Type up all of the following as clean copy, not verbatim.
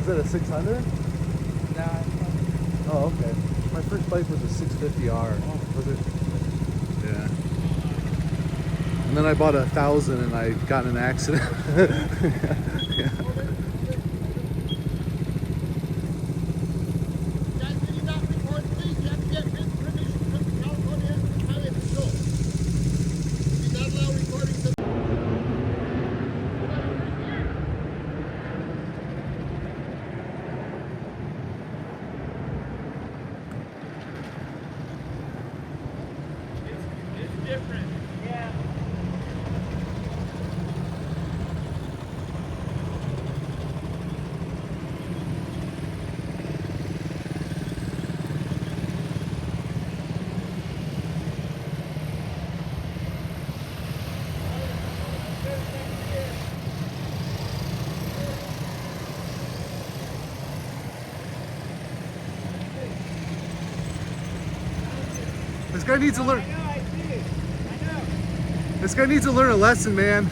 Is that a 600? Nah. Oh, okay. My first bike was a 650R. Was it? Yeah. And then I bought a 1000 and I got in an accident. Yeah. Different. Yeah. This guy needs to learn. I know, I see it. I know. This guy needs to learn a lesson, man.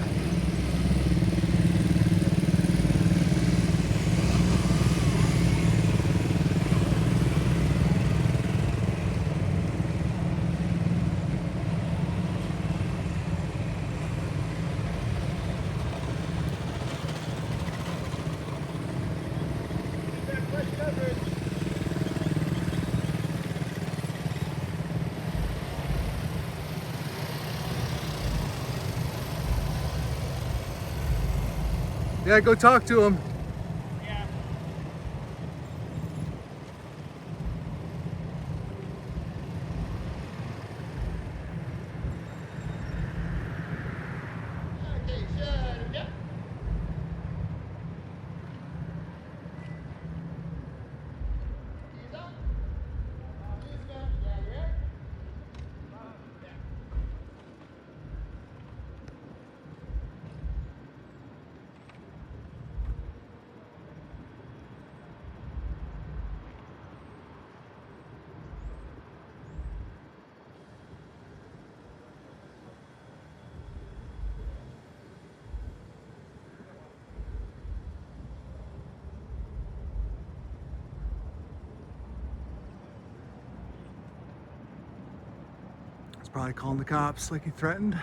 Yeah, go talk to him. Yeah. Okay, shut up. He's up. He's up. Yeah, yeah. He's probably calling the cops like he threatened.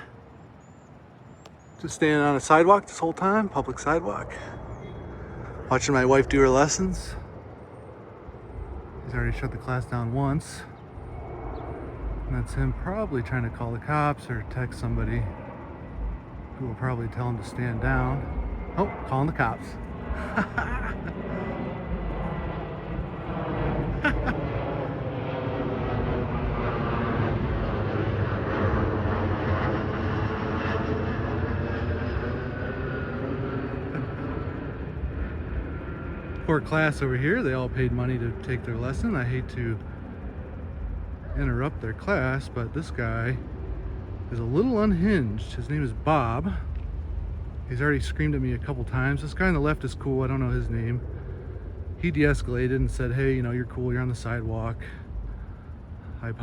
Just standing on a sidewalk this whole time, public sidewalk. Watching my wife do her lessons. He's already shut the class down once. And that's him probably trying to call the cops or text somebody who will probably tell him to stand down. Oh, calling the cops. Poor class over here, they all paid money to take their lesson. I hate to interrupt their class, but this guy is a little unhinged. His name is Bob. He's already screamed at me a couple times. This guy on the left is cool, I don't know his name. He de-escalated and said, hey, you know, you're cool, you're on the sidewalk.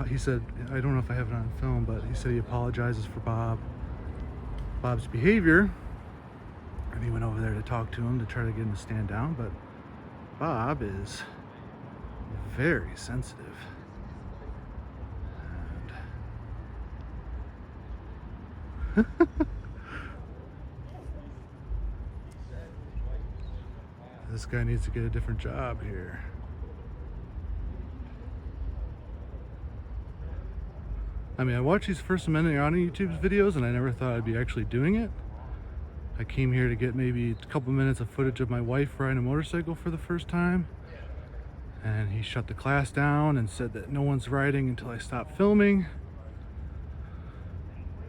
He said, I don't know if I have it on film, but he said he apologizes for Bob's behavior. And he went over there to talk to him to try to get him to stand down, but Bob is very sensitive. And this guy needs to get a different job here. I mean, I watch these First Amendment on YouTube's videos and I never thought I'd be actually doing it. I came here to get maybe a couple minutes of footage of my wife riding a motorcycle for the first time. And he shut the class down and said that no one's riding until I stop filming.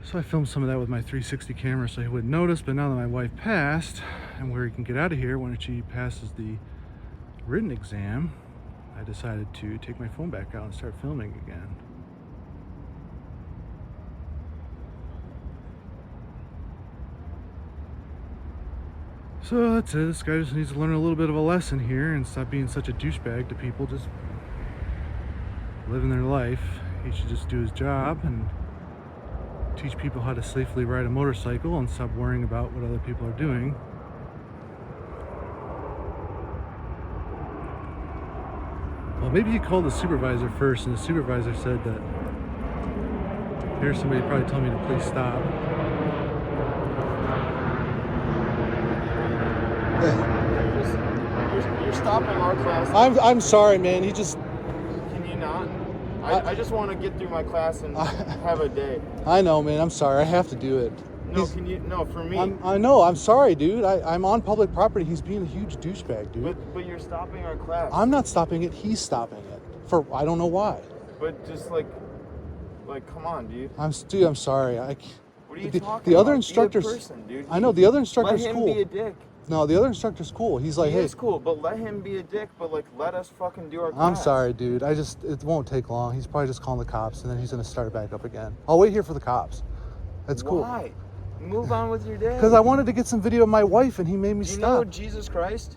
So I filmed some of that with my 360 camera so he wouldn't notice, but now that my wife passed and where he can get out of here when she passes the written exam, I decided to take my phone back out and start filming again. So that's it. This guy just needs to learn a little bit of a lesson here and stop being such a douchebag to people, just living their life. He should just do his job and teach people how to safely ride a motorcycle and stop worrying about what other people are doing. Well, maybe he called the supervisor first, and the supervisor said that here's somebody probably told me to please stop. You're stopping our class. I'm sorry, man. He just. Can you not? I just want to get through my class and have a day. I know, man. I'm sorry. I have to do it. No, can you? No, for me. I know. I'm sorry, dude. I'm on public property. He's being a huge douchebag, dude. But you're stopping our class. I'm not stopping it. He's stopping it. For I don't know why. But just like, come on, dude. I'm sorry. What are you the talking other about? instructors. Be a person, dude. I know the other instructor's let him cool. be a dick. No, the other instructor's cool. He's like, He hey. is cool, but let him be a dick. But like, let us fucking do our class. I'm sorry, dude. It won't take long. He's probably just calling the cops, and then he's gonna start back up again. I'll wait here for the cops. That's cool. Why? Move on with your day. Because I wanted to get some video of my wife, and he made me Do you stop. know Jesus Christ?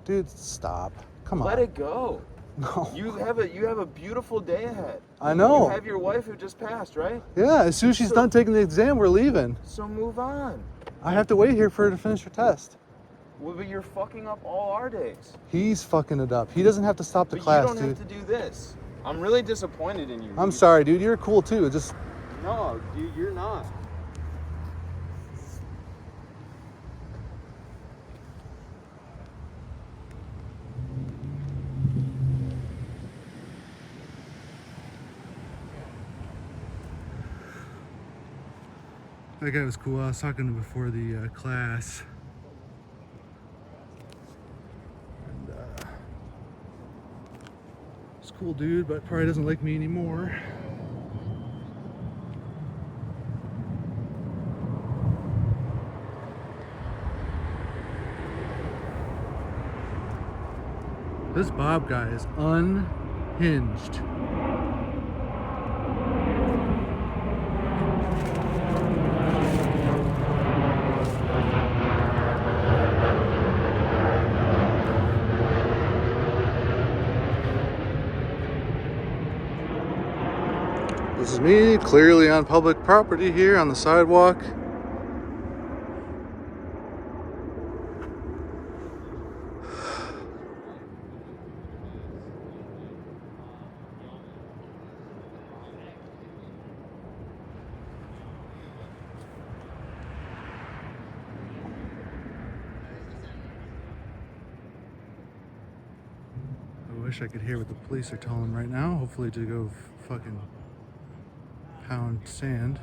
Dude, stop. Come on. Let it go. No. You have a beautiful day ahead. I know. You have your wife who just passed, right? Yeah, as soon as she's done taking the exam, we're leaving. So move on. I have to wait here for her to finish her test. Well, but you're fucking up all our days. He's fucking it up. He doesn't have to stop the But class, you don't dude. have to do this. I'm really disappointed in you. I'm dude. sorry, dude. You're cool too. Just No, dude, you're not. that guy was cool. I was talking to him before the class. And he's a cool dude, but probably doesn't like me anymore. This Bob guy is unhinged. This is me, clearly on public property here on the sidewalk. I wish I could hear what the police are telling him right now. Hopefully to go fucking pound sand.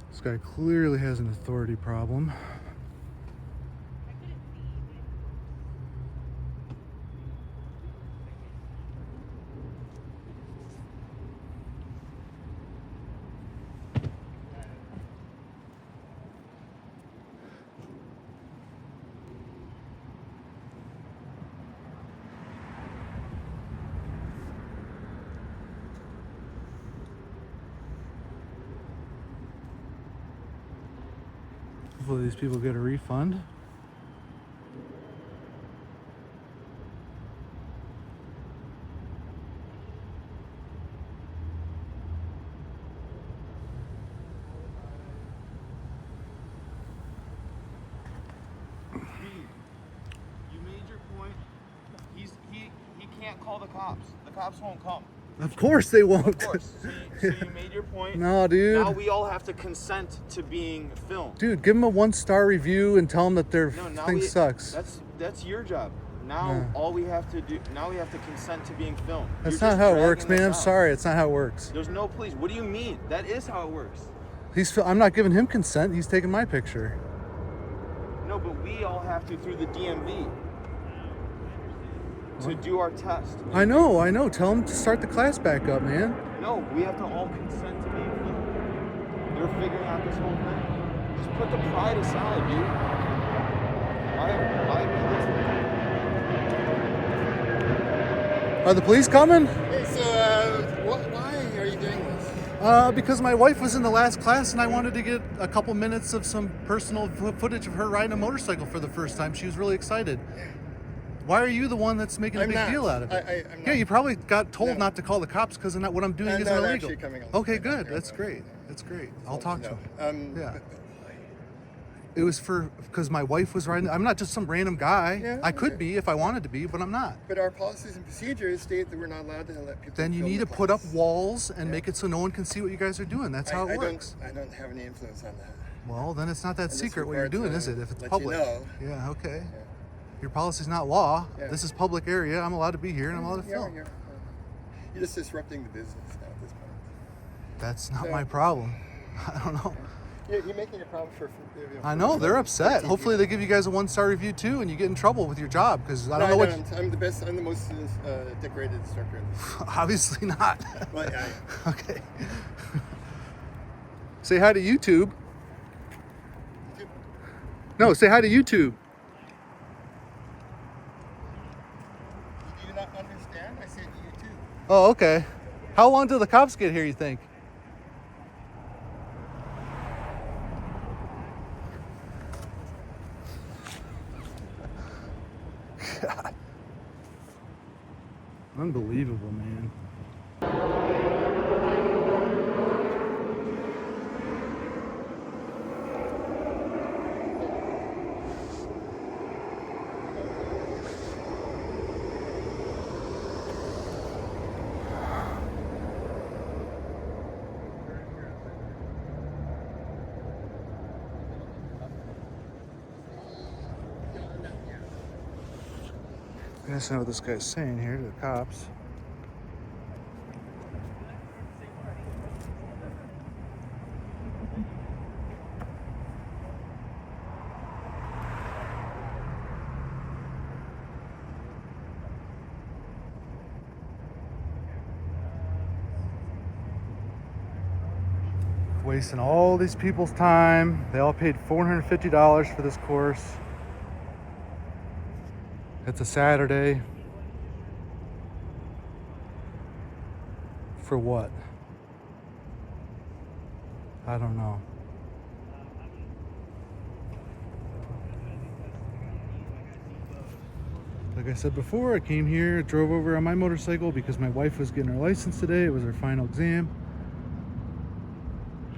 This guy clearly has an authority problem. Hopefully these people get a refund. You made your point. He can't call the cops. The cops won't come. Of course they won't. Of course. So you made your point. No, dude. Now we all have to consent to being filmed. Dude, give them a 1-star review and tell them that their thing sucks. That's your job. Now all we have to do. Now we have to consent to being filmed. That's You're not just how it dragging works, man. us I'm out. sorry. It's not how it works. There's no please. What do you mean? That is how it works. I'm not giving him consent. He's taking my picture. No, but we all have to through the DMV to do our test. I know. Tell him to start the class back up, man. No, we have to all consent to being filmed. You're figuring out this whole thing. Just put the pride aside, dude. Why be this? Are the police coming? Hey, so why are you doing this? Because my wife was in the last class and I wanted to get a couple minutes of some personal footage of her riding a motorcycle for the first time. She was really excited. Why are you the one that's making a I'm big not. deal out of it? I'm Yeah, not. you probably got told No. not to call the cops because what I'm doing I'm isn't not illegal. actually coming on. Okay, I'm not good. here. That's No, great. no, no. That's great. I'll talk to No. him. Yeah. But- It was because my wife was riding. I'm not just some random guy. Yeah, I could okay. be if I wanted to be, but I'm not. But our policies and procedures state that we're not allowed to let people. Then you film need the to put up class. walls and Yeah. make it so no one can see what you guys are doing. That's how it works. I don't have any influence on that. Well, then it's not that just secret what you're required doing, to is it? If it's let you public. know. Yeah. Okay. Yeah. Your policy's not law. Yeah. This is public area. I'm allowed to be here and I'm allowed to film. You're just disrupting the business now at this point. That's not Yeah. my problem. I don't know. You're making a problem for. I know they're upset. 15 Hopefully they people. give you guys a 1-star review too, and you get in trouble with your job because I No, don't know what. I'm the best. I'm the most decorated instructor. In this. Obviously not. Well, Okay. Say hi to YouTube. No, say hi to YouTube. Do you not understand? I said you too. Oh, okay. How long till the cops get here, you think? God. Unbelievable, man. I guess I know what this guy's saying here to the cops. Wasting all these people's time. They all paid $450 for this course. It's a Saturday. For what? I don't know. Like I said before, I came here, drove over on my motorcycle because my wife was getting her license today. It was her final exam.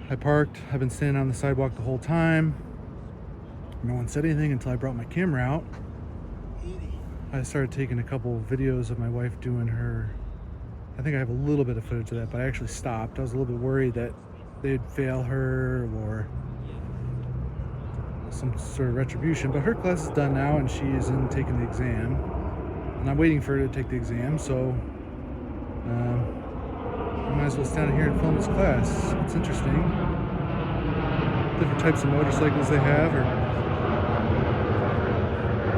I parked. I've been standing on the sidewalk the whole time. No one said anything until I brought my camera out. I started taking a couple videos of my wife doing her. I think I have a little bit of footage of that, but I actually stopped. I was a little bit worried that they'd fail her or some sort of retribution, but her class is done now and she is in taking the exam. And I'm waiting for her to take the exam, so I might as well stand here and film this class. It's interesting. Different types of motorcycles they have are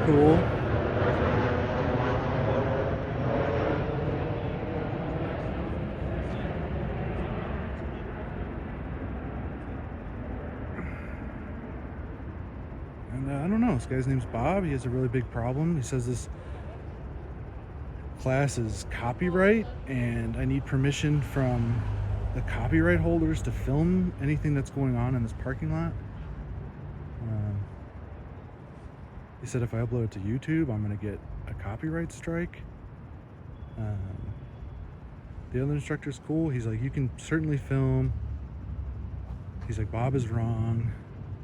cool. And I don't know, this guy's name's Bob. He has a really big problem. He says this class is copyright and I need permission from the copyright holders to film anything that's going on in this parking lot. He said if I upload it to YouTube, I'm going to get a copyright strike. The other instructor's cool. He's like, you can certainly film. He's like, Bob is wrong.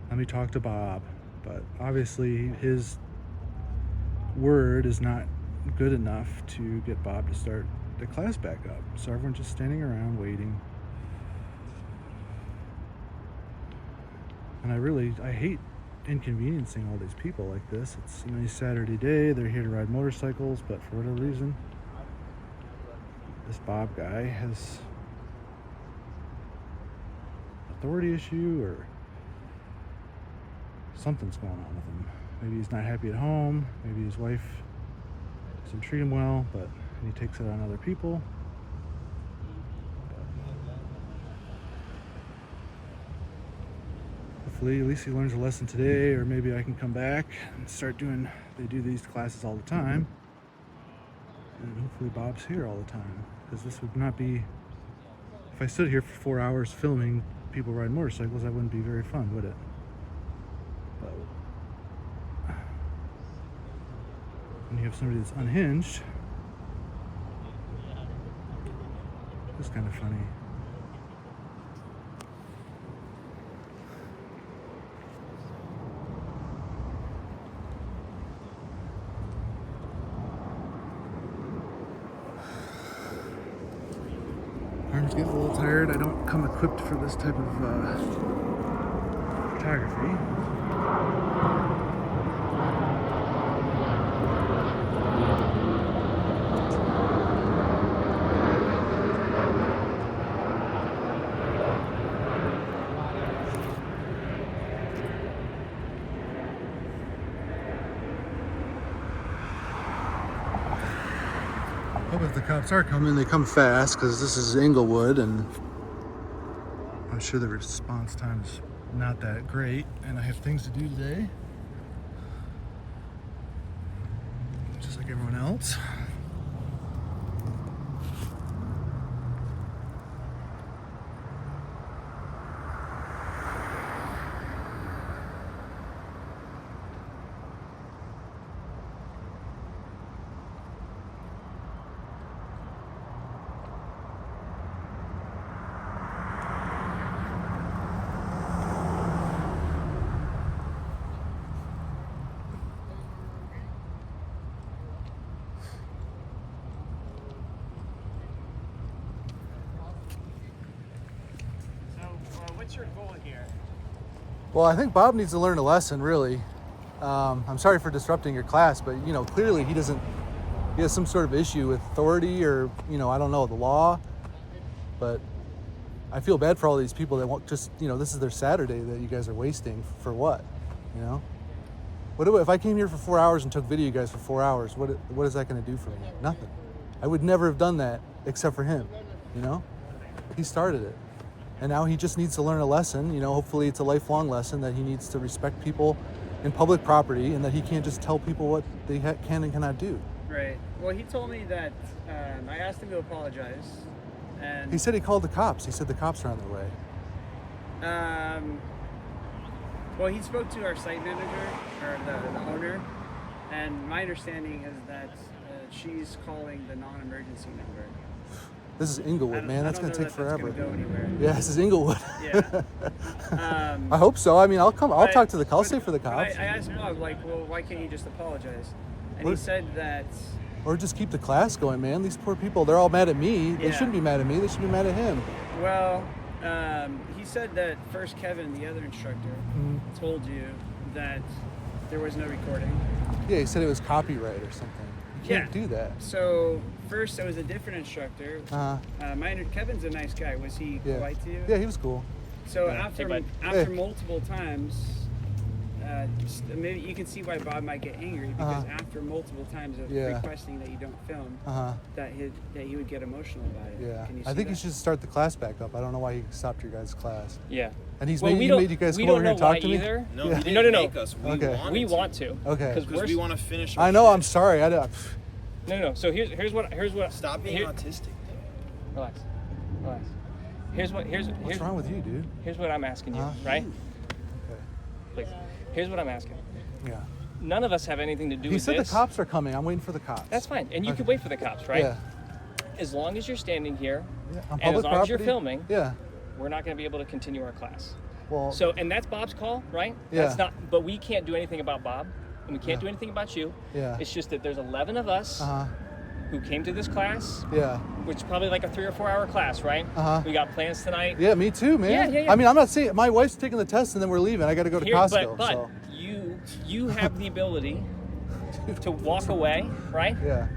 Let me talk to Bob. But obviously his word is not good enough to get Bob to start the class back up. So everyone's just standing around waiting. And I hate inconveniencing all these people like this. It's a nice Saturday day. They're here to ride motorcycles, but for whatever reason, this Bob guy has authority issue or something's going on with him. Maybe he's not happy at home. Maybe his wife doesn't treat him well, but he takes it on other people. Hopefully, at least he learns a lesson today, or maybe I can come back and start doing. They do these classes all the time, and hopefully Bob's here all the time, because this would not be If I stood here for 4 hours filming people ride motorcycles, that wouldn't be very fun, would it? But when you have somebody that's unhinged, it's kind of funny. Arms getting a little tired. I don't come equipped for this type of photography. Hope if the cops are coming, they come fast, because this is Inglewood, and I'm sure the response time is not that great, and I have things to do today, just like everyone else. What's your goal here? Well, I think Bob needs to learn a lesson, really. I'm sorry for disrupting your class, but, you know, clearly he has some sort of issue with authority or, you know, I don't know, the law. But I feel bad for all these people that won't just, you know, this is their Saturday that you guys are wasting for what, you know? If I came here for 4 hours and took video of you guys for 4 hours, what is that going to do for me? Nothing. I would never have done that except for him, you know? He started it. And now he just needs to learn a lesson. You know, hopefully it's a lifelong lesson that he needs to respect people in public property and that he can't just tell people what they can and cannot do. Right. Well, he told me that I asked him to apologize. And He said he called the cops. He said the cops are on their way. Well, he spoke to our site manager, or the owner, and my understanding is that she's calling the non-emergency number. This is Inglewood, man. That's going to take forever. That's gonna go anywhere. Yeah, this is Inglewood. Yeah. I hope so. I mean, I'll come. I'll talk to the. I'll say for the cops. I asked Bob, like, well, why can't you just apologize? And What? he said that. Or just keep the class going, man. These poor people, they're all mad at me. They Yeah. shouldn't be mad at me. They should be mad at him. Well, he said that first Kevin, the other instructor, told you that there was no recording. Yeah, he said it was copyright or something. You can't do that. So first, there was a different instructor. Uh-huh. Kevin's a nice guy. Was he Yeah. polite to you? Yeah, he was cool. So Yeah. after Hey, bud. after Hey. multiple times, maybe you can see why Bob might get angry because after multiple times of Yeah. requesting that you don't film, Uh-huh. that he would get emotional about it. Yeah. Can you I see think you that? should start the class back up. I don't know why he stopped your guys' class. Yeah. And he's Well, made we you don't- made you guys we come don't over here and know talk why to me. either. No, Yeah. he didn't No, no, no. make us. We Okay. wanted We to. want to. Okay. Because we want to finish our I know. shit. I'm sorry. No. So here's what. Stop being here- autistic. Relax. Here's What's wrong with you, dude? Here's what I'm asking you, Huh? right? Okay. Please. Here's what I'm asking. Yeah. None of us have anything to do He with said this. the cops are coming. I'm waiting for the cops. That's fine, and you Okay. can wait for the cops, right? Yeah. As long as you're standing here, Yeah. On and public as long as you're property? filming, Yeah. we're not going to be able to continue our class. Well. So, and that's Bob's call, right? Yeah. That's not. But we can't do anything about Bob, and we can't Yeah. do anything about you. Yeah. It's just that there's 11 of us Uh-huh. who came to this class, Yeah. which is probably like a 3 or 4 hour class, right? Uh-huh. We got plans tonight. Yeah. Me too, man. Yeah. I mean, I'm not saying my wife's taking the test and then we're leaving. I got to go to Here, Costco. but So. you have the ability to walk away, right? Yeah.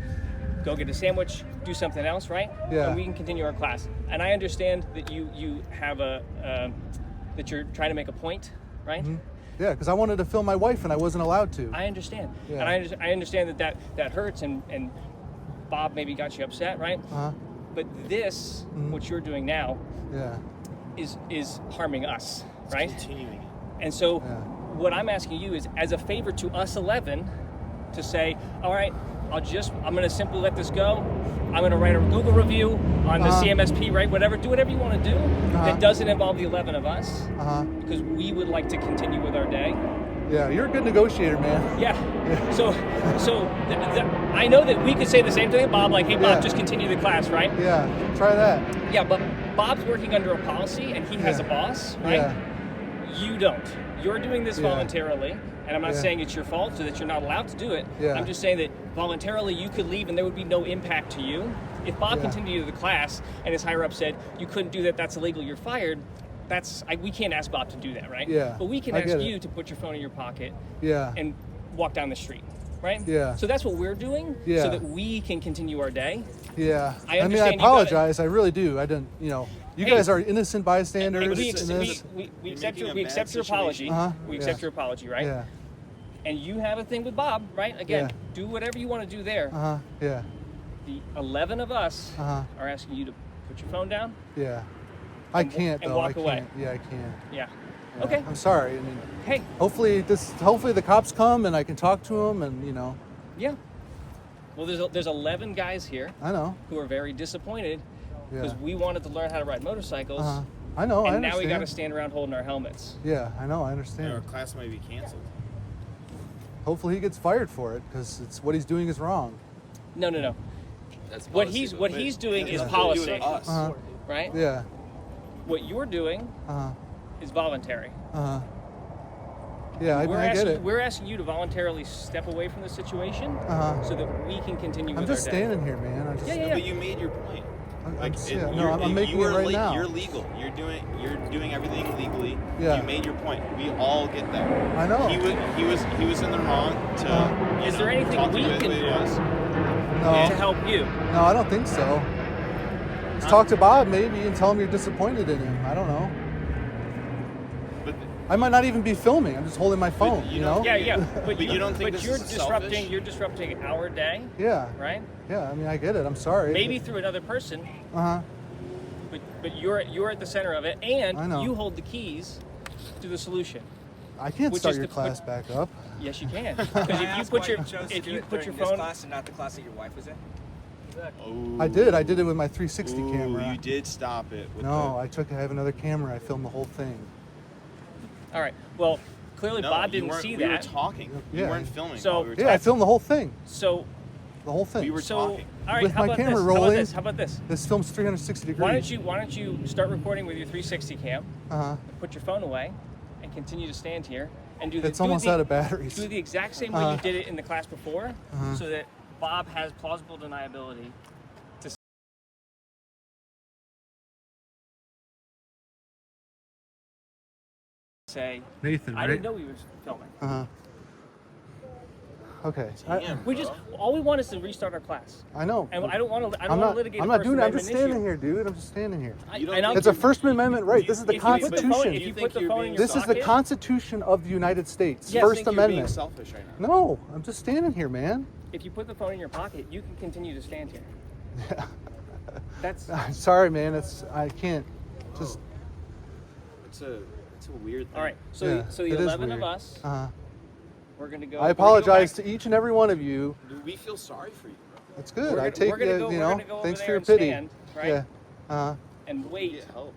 Go get a sandwich, do something else, right? Yeah. And we can continue our class. And I understand that you have that you're trying to make a point, right? Mm-hmm. Yeah, because I wanted to film my wife and I wasn't allowed to. I understand. Yeah. And I understand that hurts and Bob maybe got you upset, right? Uh-huh. But this, what you're doing now, Yeah. is harming us, right? Continuing. And so Yeah. what I'm asking you is, as a favor to us 11, to say, all right, I'm going to simply let this go. I'm going to write a Google review on the CMSP, right? Whatever, do whatever you want to do that doesn't involve the 11 of us, because we would like to continue with our day. Yeah, you're a good negotiator, man. Yeah. So I know that we could say the same thing to Bob, like, hey, Bob, just continue the class, right? Yeah, try that. Yeah, but Bob's working under a policy, and he has a boss, right? Yeah. You don't. You're doing this voluntarily, and I'm not saying it's your fault, so that you're not allowed to do it. Yeah. I'm just saying that voluntarily you could leave, and there would be no impact to you. If Bob continued the class, and his higher up said, you couldn't do that, that's illegal, you're fired, we can't ask Bob to do that, right? Yeah, but we can ask you to put your phone in your pocket and walk down the street, right? Yeah. So that's what we're doing, so that we can continue our day. Yeah. I mean, I apologize. I really do. I didn't, you guys are innocent bystanders. We accept your apology. We accept your apology, right? Yeah. And you have a thing with Bob, right? Again, do whatever you want to do there. Yeah. The 11 of us are asking you to put your phone down. Yeah. I can't, and though. walk away. Yeah, I can't. Yeah. Yeah. Okay. I'm sorry. I mean, hey. Hopefully the cops come and I can talk to them and, Yeah. Well, there's 11 guys here. I know. Who are very disappointed because we wanted to learn how to ride motorcycles. I know. And I now we got to stand around holding our helmets. Yeah, I know. I understand. Our class might be canceled. Hopefully he gets fired for it because it's what he's doing is wrong. No. That's what he's doing is policy, right? Yeah. What you're doing is voluntary. Yeah, I get it. We're asking you to voluntarily step away from the situation so that we can continue with our day. I'm just standing here, man. But you made your point. I'm making it right now. You're legal. You're doing everything legally. Yeah. You made your point. We all get that. I know. He was in the wrong to. Is there anything we can do to help you? No, I don't think so. Just talk to Bob maybe and tell him you're disappointed in him. I don't know. But I might not even be filming. I'm just holding my phone. You know? Yeah. But you don't think you're disrupting our day. Yeah. Right. Yeah. I mean, I get it. I'm sorry. Maybe through another person. But you're at the center of it, and you hold the keys to the solution. I can't start your class back up. Yes, you can. Because if you put your phone. This class and not the class that your wife was in. Oh. I did it with my 360 camera. You did stop it. I have another camera. I filmed the whole thing. All right. Well, clearly Bob didn't see that. We were talking. You weren't filming. So I filmed the whole thing. So the whole thing. We were talking. All right. With How my about camera this? rolling. How about this? This film's 360 degrees. Why don't you start recording with your 360 cam? Put your phone away, and continue to stand here and do. It's almost out of batteries. Do the exact same way you did it in the class before, so that Bob has plausible deniability. Say Nathan, I didn't know he was filming. Okay. All we want is to restart our class. I know. And I don't want to litigate. I'm not doing it. I'm just standing here, dude. I'm just standing here. It's a First Amendment right. This is the Constitution. If you put the phone in your This is the Constitution of the United States. First Amendment. You're being selfish right now. No, I'm just standing here, man. If you put the phone in your pocket, you can continue to stand here. Yeah. That's. I'm sorry, man. I can't. Just. It's a weird thing. All right. So the 11 of us. We're gonna go. I apologize to each and every one of you. We feel sorry for you, bro. That's good. I take thanks for your pity. stand, right? Yeah. And wait help.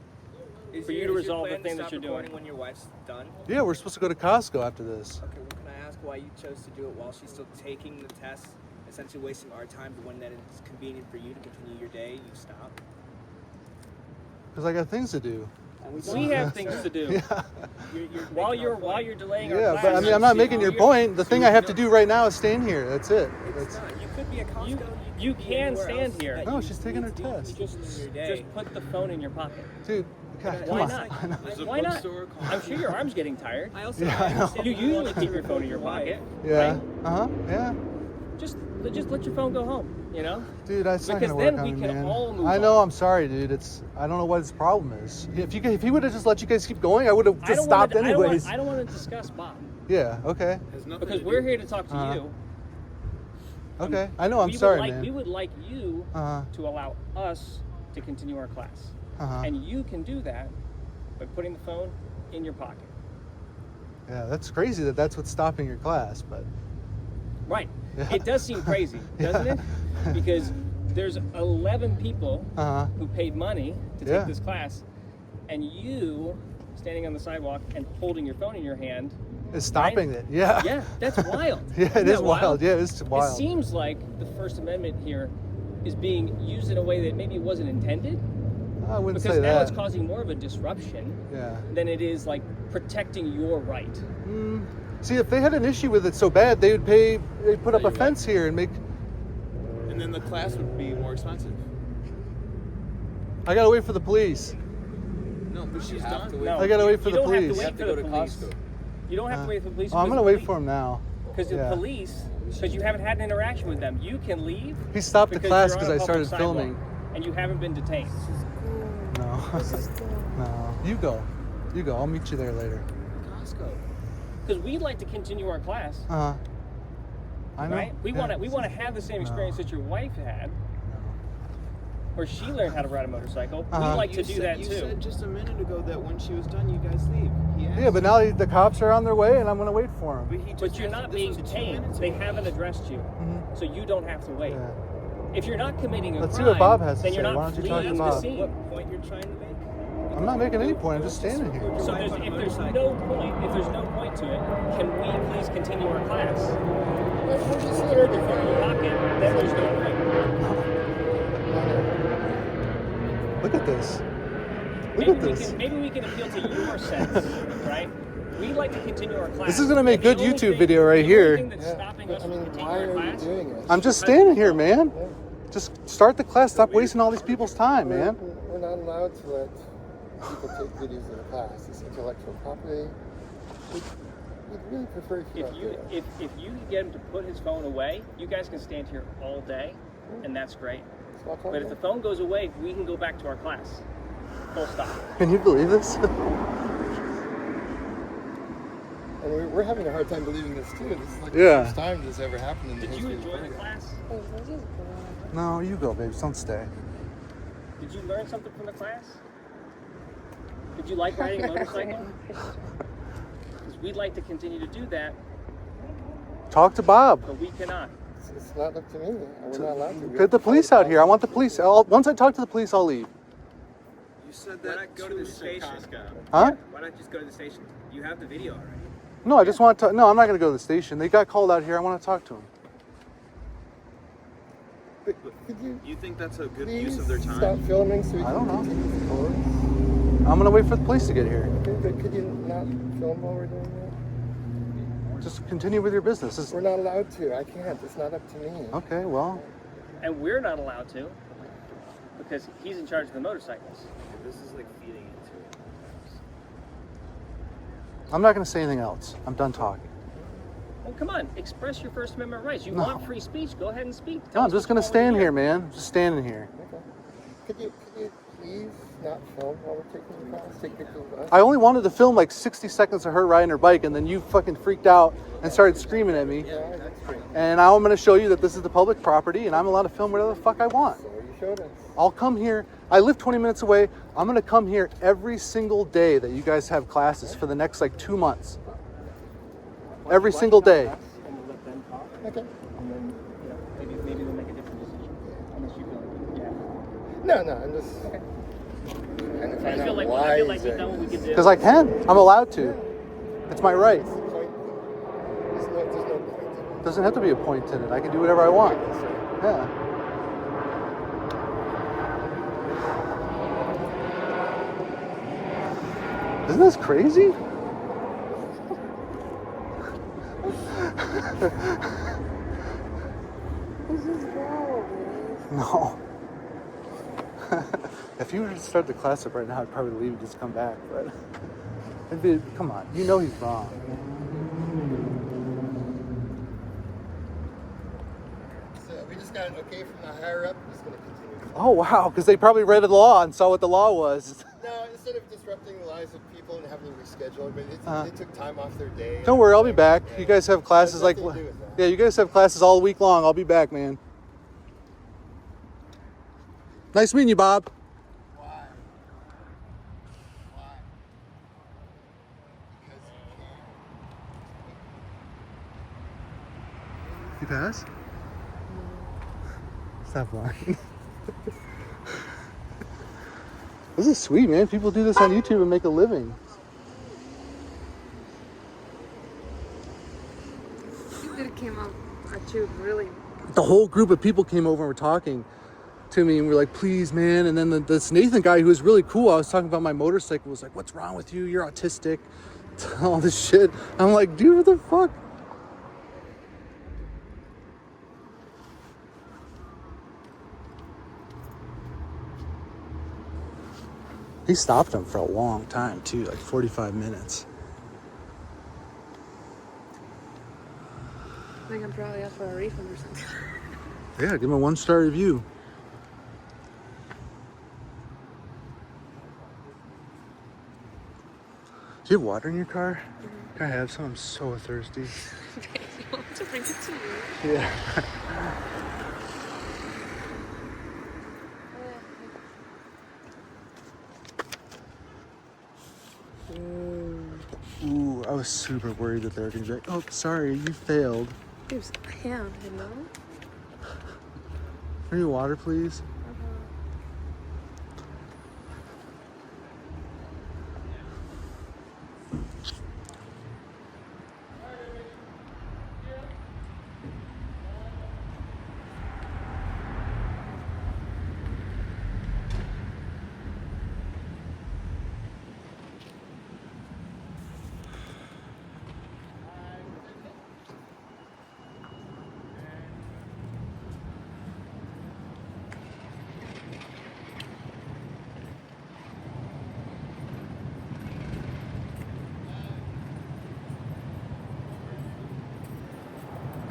For you to resolve the thing that you're doing. When your wife's done. Yeah, we're supposed to go to Costco after this. Okay. Well, can I ask why you chose to do it while she's still taking the test, essentially wasting our time? But when that is convenient for you to continue your day, you stop. Because I got things to do. We have things to do. Yeah. While you're delaying our class. But I mean, I'm not making your point. The thing I have to do right now is stand here. That's it. You could be a Costco. You can stand here. No, she's taking her test. Just put the phone in your pocket. Dude, God, why not? Why not? I'm sure your arm's getting tired. I also You usually keep your phone in your pocket. Yeah. Right? Yeah. Just let your phone go home. You know. Dude, that's not because gonna work then we on me, can man. all move I know. on. I'm sorry, dude. I don't know what his problem is. If he would have just let you guys keep going, I would have just stopped anyways. I don't want to discuss Bob. Yeah. Okay. Because we're here to talk to you. Okay. I know. I'm sorry, man. We would like you to allow us to continue our class, and you can do that by putting the phone in your pocket. Yeah, that's crazy that's what's stopping your class, but. Right. It does seem crazy, doesn't it? Because there's 11 people who paid money to take this class, and you standing on the sidewalk and holding your phone in your hand is stopping it. Yeah. Yeah, that's wild. Yeah, it is wild. Yeah, it's wild. It seems like the First Amendment here is being used in a way that maybe wasn't intended. I wouldn't because say now that. it's causing more of a disruption than it is like protecting your right. See, if they had an issue with it so bad, they'd put up a fence here and make. And then the class would be more expensive. I gotta wait for the police. No, but she's done. No, I gotta wait for the police. You don't have to wait for the police. You don't have to wait for the police. I'm gonna wait for him now. Because the police, because you haven't had an interaction with them, you can leave. He stopped the class you're on because a I started public sidewalk filming. and you haven't been detained. No. No. You go. You go. I'll meet you there later. Because we'd like to continue our class. I know. Right? We want to have the same experience that your wife had, where she learned how to ride a motorcycle. We'd like to do that you too. You said just a minute ago that when she was done, you guys leave. Yeah, but now the cops are on their way, and I'm gonna wait for them. But you're not being detained. They haven't addressed you, so you don't have to wait. If you're not committing a Let's see crime, what Bob has to then say. you're Why not don't you talk to fleeing the Bob? scene. What point you're trying to make? I'm not making any point. I'm just standing here. So if there's no point to it, can we please continue our class? If we're just here to fill your pocket, then there's no point. Look at this. Maybe we can appeal to your sense, right? We'd like to continue our class. This is gonna make The good only YouTube thing- video right the only here. thing that's stopping us from continuing Why our are you class doing it? I'm just standing here, man. Just start the class. Stop wasting all these people's time, man. We're not allowed to let people take videos of the class. It's intellectual property. We'd really prefer if you If you can get him to put his phone away, you guys can stand here all day, and that's great. But if the phone goes away, we can go back to our class. Full stop. Can you believe this? And we're having a hard time believing this too. This is like the Yeah. first time this ever happened in the Did you history of enjoy the the class? No, you go, babe. Don't stay. Did you learn something from the class? Did you like riding a motorcycle? Because we'd like to continue to do that, Talk to Bob. but we cannot. It's not up to me. We're not allowed to. Get the police out here. I want the police. Once I talk to the police, I'll leave. You said Why that not go to the station? Huh? Why not just go to the station? You have the video already. No, I just want to. No, I'm not going to go to the station. They got called out here. I want to talk to them. But could you You think that's a good please use of their time? stop filming so we I can don't know. continue the course? I'm going to wait for the police to get here. Okay, but could you not film while we're doing that? Just continue with your business. This- We're not allowed to. I can't. It's not up to me. Okay, well, And we're not allowed to, because he's in charge of the motorcycles. This is like feeding into it. I'm not going to say anything else. I'm done talking. Well, come on, express your First Amendment rights. You No. want free speech, go ahead and speak. No, Tell I'm us just what going you to stand want here, man. I'm just standing here. Okay. Could you please not film while we're taking the class? Take pictures of us? I only wanted to film like 60 seconds of her riding her bike, and then you fucking freaked out and started screaming at me. Yeah, that's great. And now I'm going to show you that this is the public property, and I'm allowed to film whatever the fuck I want. So you showed us. I'll come here. I live 20 minutes away. I'm going to come here every single day that you guys have classes for the next like 2 months. Every single day. And we'll let them talk, Okay. and then maybe they'll make a different decision. Unless you feel like, No, I'm just. Okay. Trying to I find feel out like why we've he's done what we could do. Because I can. I'm allowed to. It's my right. What's the point? There's no point. Doesn't have to be a point in it. I can do whatever I want. Yeah. Isn't this crazy? No. If you were to start the class up right now, I'd probably leave and just come back. But it'd be, come on, you know he's wrong. So we just got an okay from the higher up. We're just going to continue. Oh wow, because they probably read the law and saw what the law was. No, instead of disrupting the lives of people and having to reschedule, but they took time off their day. Don't worry, I'll be back. You guys have classes like, nothing to do with that. yeah, you guys have classes all week long. I'll be back, man. Nice meeting you, Bob. Why? Why? Because You passed? class? Stop lying. This is sweet, man. People do this on YouTube and make a living. It came up at you really. The whole group of people came over and were talking to me and were like, please, man. And then this Nathan guy who was really cool, I was talking about my motorcycle, was like, what's wrong with you? You're autistic. All this shit. I'm like, dude, what the fuck? He stopped him for a long time too, like 45 minutes. I think I'm probably up for a refund or something. Yeah, give him a 1-star review. Do you have water in your car? Mm-hmm. Can I have some? I'm so thirsty. You want to bring it to you? Yeah. Ooh, I was super worried that they were going to be like, oh, sorry, you failed. It was him, you know? Any water, please?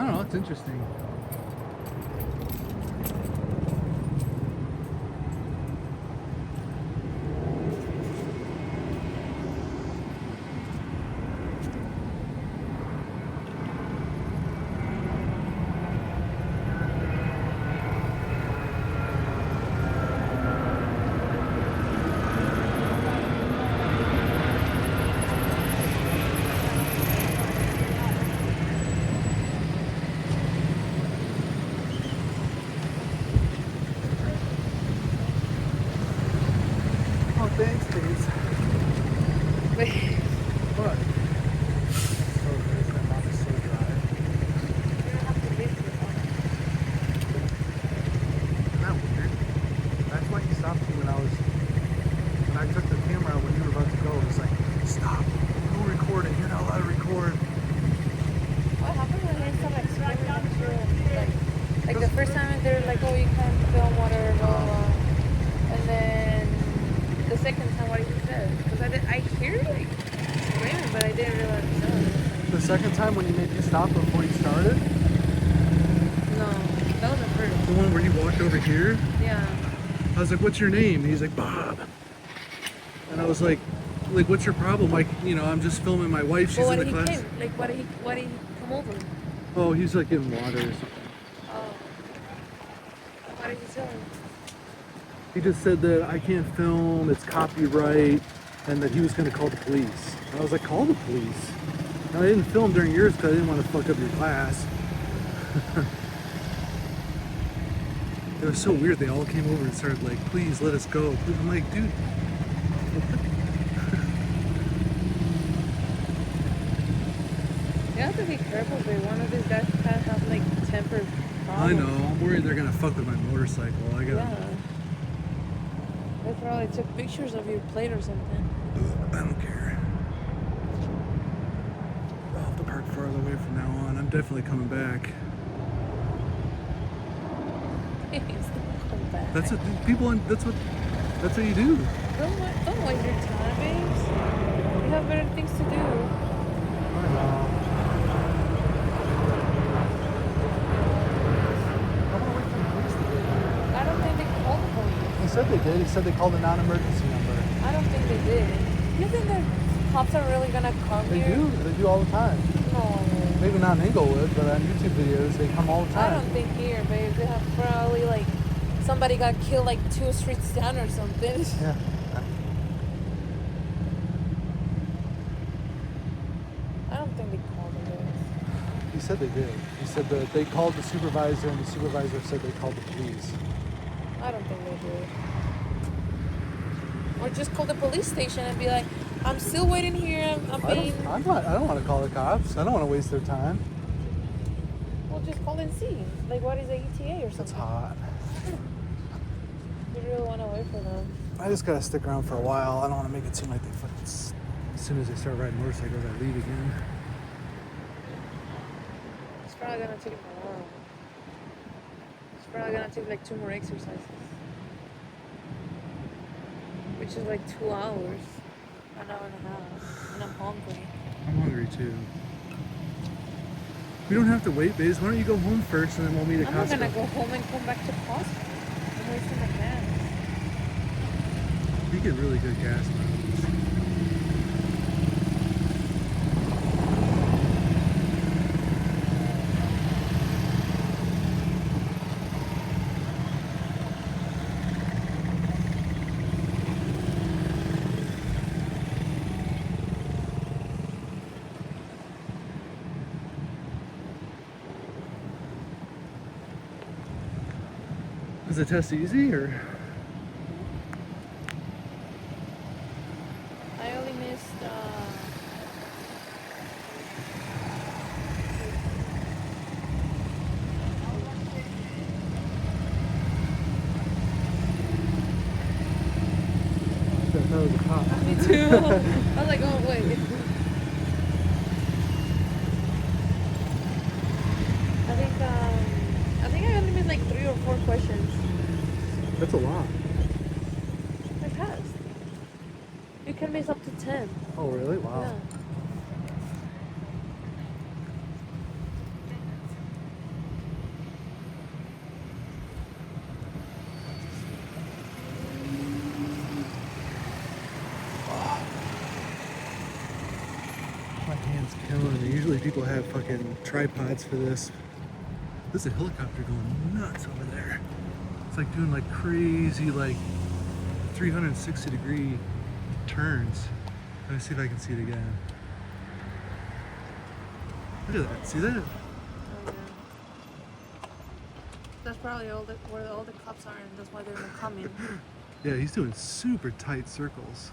I don't know, it's interesting. Thanks, please. Wait. What? So nice. That mouth is so dry. You don't have to leave the phone. Isn't that weird? That's why he stopped me when I took the camera out when you were about to go. It was like, stop. No recording. You're not allowed to record. What happened when they started like screaming at you? Like the first time they're like, oh, you can't film water, blah, blah, blah. And then the second time, what did you say? Because I hear like screaming, but I didn't realize it was. The second time when he made you stop before you started? No, that was the first. The one where you walked over here? Yeah. I was like, what's your name? And he's like, Bob. And I was like, what's your problem? Like, you know, I'm just filming my wife. She's in the class. Came? Like, what did he come over? Oh, he's like getting water or something. Oh. What did he say? He just said that I can't film, it's copyright, and that he was going to call the police. And I was like, call the police. And I didn't film during yours because I didn't want to fuck up your class. It was so weird. They all came over and started like, please let us go. I'm like, dude. You have to be careful, but one of these guys kind of have like temper problems. I know. I'm worried they're going to fuck with my motorcycle. Yeah. They probably took pictures of your plate or something. I don't care. I'll have to park farther away from now on. I'm definitely coming back. Come back. That's what people. That's what you do. Don't waste your time, babes. You have better things to do. I know. I don't think they called the police. He said they did. He said they called a non-emergency number. I don't think they did. You think the cops are really gonna come They here? do. They do all the time. No. Maybe not in Inglewood, but on YouTube videos, they come all the I time. don't think here, babe. They have probably like somebody got killed like 2 streets down or something. Yeah. I don't think they called the police. He said they did. He said that they called the supervisor, and the supervisor said they called the police. I don't think they did. Or just call the police station and be like, I'm still waiting here. I'm being. I don't want to call the cops. I don't want to waste their time. Well, just call and see. Like, what is the ETA or something? It's hot. You really want to wait for them. I just gotta stick around for a while. I don't want to make it seem like they fucking. As soon as they start riding motorcycles, I leave again. It's probably gonna take a while. It's probably gonna take like 2 more exercises. Which is like 2 hours. An hour and a half. And I'm hungry. I'm hungry too. We don't have to wait, Baze. Why don't you go home first and then we'll meet at I'm Costco? not gonna go home and come back to Costco. I'm wasting my gas. You get really good gas mileage. Is the test easy or? I only missed That was a cop. me too. I was like, oh wait. I think I only missed like 3 or 4 questions. That's a lot. I passed. You can miss up to 10. Oh really? Wow. Yeah. My hand's killing me. Usually people have fucking tripods for this. There's a helicopter going nuts over there. It's like doing like crazy like 360-degree turns. Let me see if I can see it again. Look at that. See that? Oh, yeah. That's probably where all the cops are, and that's why they're not coming. Yeah, he's doing super tight circles.